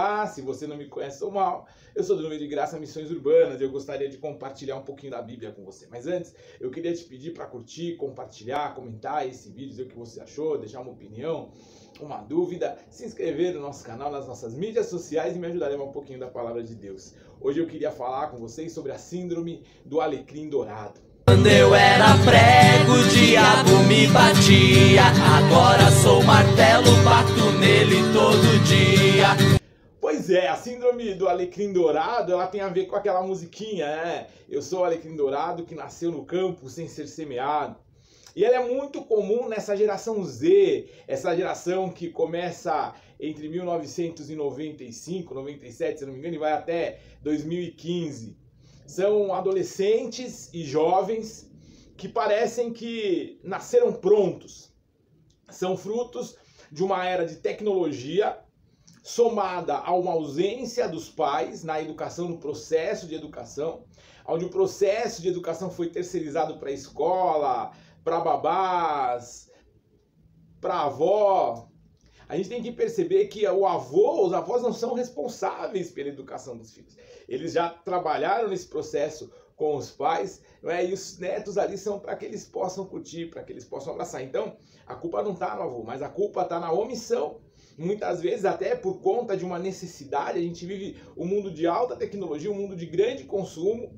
Olá, se você não me conhece, sou Mal. Eu sou do Número de Graça Missões Urbanas e eu gostaria de compartilhar um pouquinho da Bíblia com você. Mas antes, eu queria te pedir para curtir, compartilhar, comentar esse vídeo, dizer o que você achou, deixar uma opinião, uma dúvida, se inscrever no nosso canal, nas nossas mídias sociais e me ajudar a levar um pouquinho da Palavra de Deus. Hoje eu queria falar com vocês sobre a síndrome do alecrim dourado. Quando eu era prego, o diabo me batia. Agora sou martelo, bato nele todo dia. Pois é, a síndrome do alecrim dourado, ela tem a ver com aquela musiquinha, né? Eu sou o alecrim dourado que nasceu no campo sem ser semeado. E ela é muito comum nessa geração Z, essa geração que começa entre 1995, 97, se não me engano, e vai até 2015. São adolescentes e jovens que parecem que nasceram prontos. São frutos de uma era de tecnologia somada a uma ausência dos pais na educação, no processo de educação, onde o processo de educação foi terceirizado para a escola, para babás, para avó. A gente tem que perceber que os avós não são responsáveis pela educação dos filhos. Eles já trabalharam nesse processo com os pais, não é? E os netos ali são para que eles possam curtir, para que eles possam abraçar. Então, a culpa não está no avô, mas a culpa está na omissão. Muitas vezes, até por conta de uma necessidade, a gente vive um mundo de alta tecnologia, um mundo de grande consumo,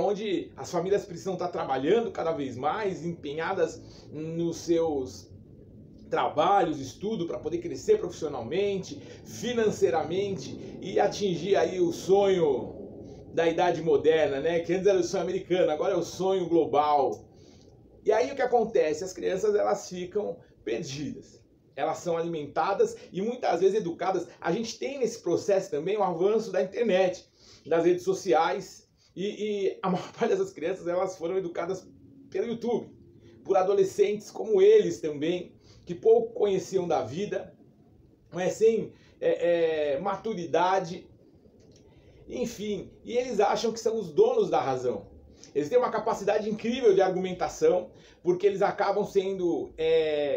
onde as famílias precisam estar trabalhando cada vez mais, empenhadas nos seus trabalhos, estudo, para poder crescer profissionalmente, financeiramente e atingir aí o sonho da idade moderna, né? Que antes era o sonho americano, agora é o sonho global. E aí o que acontece? As crianças, elas ficam perdidas. Elas são alimentadas e muitas vezes educadas. A gente tem nesse processo também o avanço da internet, das redes sociais, e a maior parte dessas crianças, elas foram educadas pelo YouTube, por adolescentes como eles também, que pouco conheciam da vida, sem maturidade, enfim, e eles acham que são os donos da razão. Eles têm uma capacidade incrível de argumentação, porque eles acabam sendo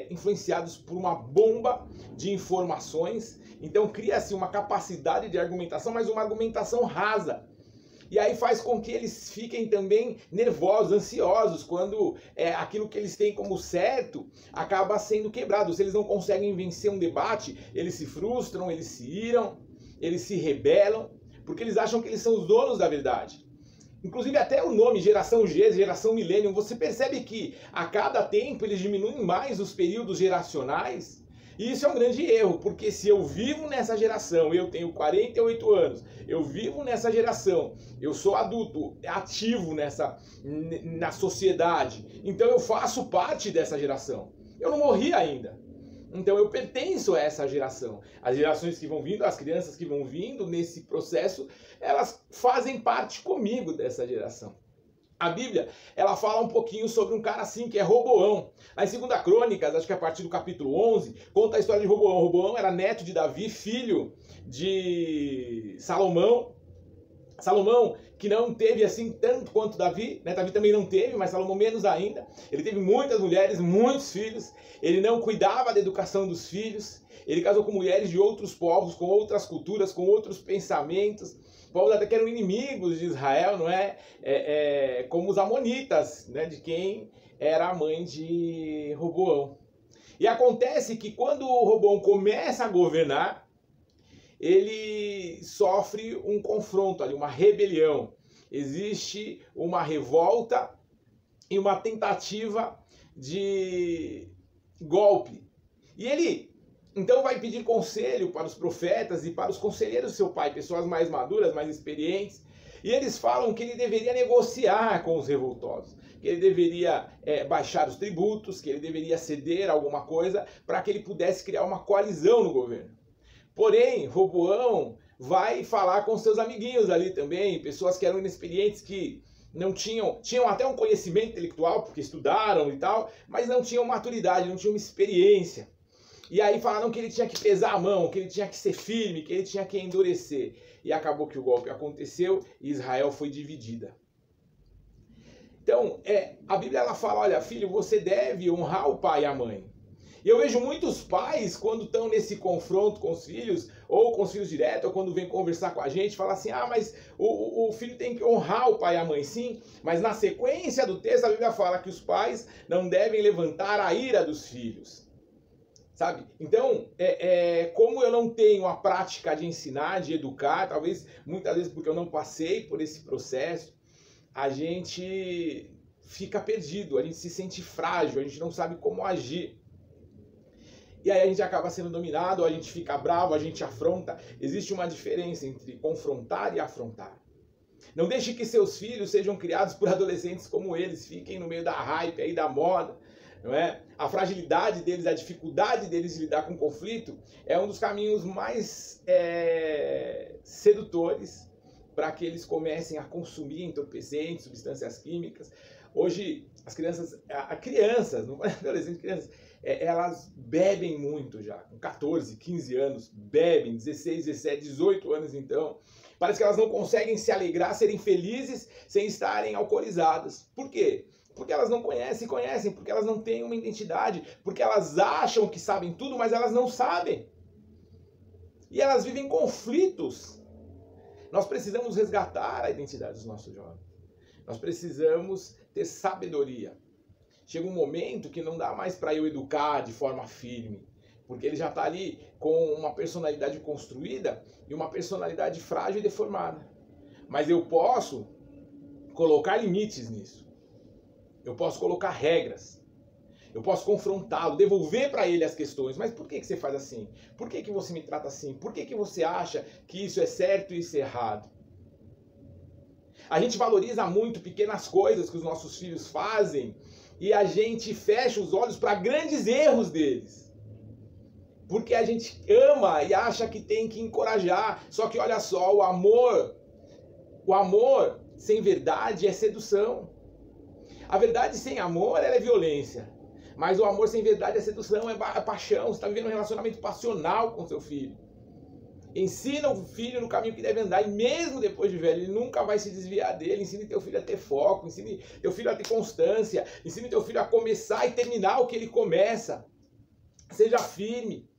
influenciados por uma bomba de informações. Então cria-se uma capacidade de argumentação, mas uma argumentação rasa. E aí faz com que eles fiquem também nervosos, ansiosos, quando aquilo que eles têm como certo acaba sendo quebrado. Se eles não conseguem vencer um debate, eles se frustram, eles se iram, eles se rebelam, porque eles acham que eles são os donos da verdade. Inclusive até o nome, geração G, geração Millennium, você percebe que a cada tempo eles diminuem mais os períodos geracionais. E isso é um grande erro, porque se eu vivo nessa geração, eu tenho 48 anos, eu vivo nessa geração, eu sou adulto, ativo na sociedade, então eu faço parte dessa geração. Eu não morri ainda. Então eu pertenço a essa geração. As gerações que vão vindo, as crianças que vão vindo nesse processo, elas fazem parte comigo dessa geração. A Bíblia, ela fala um pouquinho sobre um cara assim, que é Roboão. Lá em 2 Crônicas, acho que a partir do capítulo 11, conta a história de Roboão. Roboão era neto de Davi, filho de Salomão. Salomão, que não teve assim tanto quanto Davi, né? Davi também não teve, mas Salomão menos ainda. Ele teve muitas mulheres, muitos filhos. Ele não cuidava da educação dos filhos. Ele casou com mulheres de outros povos, com outras culturas, com outros pensamentos. Povos até que eram inimigos de Israel, não é? Como os amonitas, né? De quem era a mãe de Roboão. E acontece que quando Roboão começa a governar, ele sofre um confronto ali, uma rebelião. Existe uma revolta e uma tentativa de golpe. E ele então vai pedir conselho para os profetas e para os conselheiros do seu pai, pessoas mais maduras, mais experientes. E eles falam que ele deveria negociar com os revoltosos, que ele deveria baixar os tributos, que ele deveria ceder alguma coisa para que ele pudesse criar uma coalizão no governo. Porém, Roboão vai falar com seus amiguinhos ali também, pessoas que eram inexperientes, que não tinham até um conhecimento intelectual, porque estudaram e tal, mas não tinham maturidade, não tinham uma experiência. E aí falaram que ele tinha que pesar a mão, que ele tinha que ser firme, que ele tinha que endurecer. E acabou que o golpe aconteceu e Israel foi dividida. Então, a Bíblia ela fala, olha, filho, você deve honrar o pai e a mãe. E eu vejo muitos pais, quando estão nesse confronto com os filhos, ou com os filhos direto, ou quando vem conversar com a gente, falar assim, mas o filho tem que honrar o pai e a mãe, sim, mas na sequência do texto a Bíblia fala que os pais não devem levantar a ira dos filhos. Sabe? Então, como eu não tenho a prática de ensinar, de educar, talvez muitas vezes porque eu não passei por esse processo, a gente fica perdido, a gente se sente frágil, a gente não sabe como agir. E aí a gente acaba sendo dominado, a gente fica bravo, a gente afronta. Existe uma diferença entre confrontar e afrontar. Não deixe que seus filhos sejam criados por adolescentes como eles, fiquem no meio da hype aí da moda, não é? A fragilidade deles, a dificuldade deles de lidar com conflito é um dos caminhos mais sedutores para que eles comecem a consumir entorpecentes, substâncias químicas. Hoje, as crianças, não é adolescentes, crianças, elas bebem muito já, com 14, 15 anos, bebem, 16, 17, 18 anos então. Parece que elas não conseguem se alegrar, serem felizes sem estarem alcoolizadas. Por quê? Porque elas não conhecem, porque elas não têm uma identidade, porque elas acham que sabem tudo, mas elas não sabem. E elas vivem conflitos. Nós precisamos resgatar a identidade dos nossos jovens. Nós precisamos ter sabedoria. Chega um momento que não dá mais para eu educar de forma firme, porque ele já está ali com uma personalidade construída e uma personalidade frágil e deformada. Mas eu posso colocar limites nisso. Eu posso colocar regras. Eu posso confrontá-lo, devolver para ele as questões. Mas por que você faz assim? Por que você me trata assim? Por que você acha que isso é certo e isso é errado? A gente valoriza muito pequenas coisas que os nossos filhos fazem e a gente fecha os olhos para grandes erros deles. Porque a gente ama e acha que tem que encorajar. Só que olha só, o amor sem verdade é sedução. A verdade sem amor, ela é violência. Mas o amor sem verdade é sedução, é paixão. Você está vivendo um relacionamento passional com seu filho. Ensina o filho no caminho que deve andar. E mesmo depois de velho, ele nunca vai se desviar dele. Ensine teu filho a ter foco. Ensine teu filho a ter constância. Ensine teu filho a começar e terminar o que ele começa. Seja firme.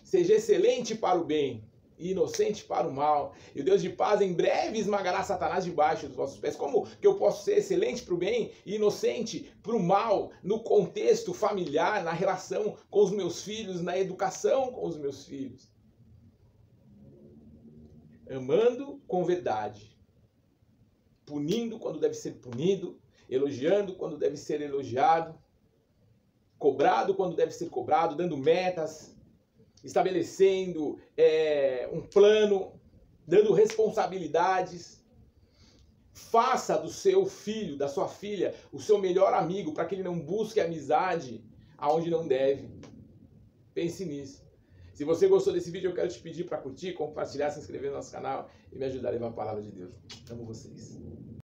Seja excelente para o bem e inocente para o mal. E o Deus de paz em breve esmagará Satanás debaixo dos vossos pés. Como que eu posso ser excelente para o bem e inocente para o mal no contexto familiar, na relação com os meus filhos, na educação com os meus filhos? Amando com verdade. Punindo quando deve ser punido. Elogiando quando deve ser elogiado. Cobrado quando deve ser cobrado. Dando metas. Estabelecendo um plano, dando responsabilidades. Faça do seu filho, da sua filha, o seu melhor amigo, para que ele não busque amizade aonde não deve. Pense nisso. Se você gostou desse vídeo, eu quero te pedir para curtir, compartilhar, se inscrever no nosso canal e me ajudar a levar a palavra de Deus. Amo vocês.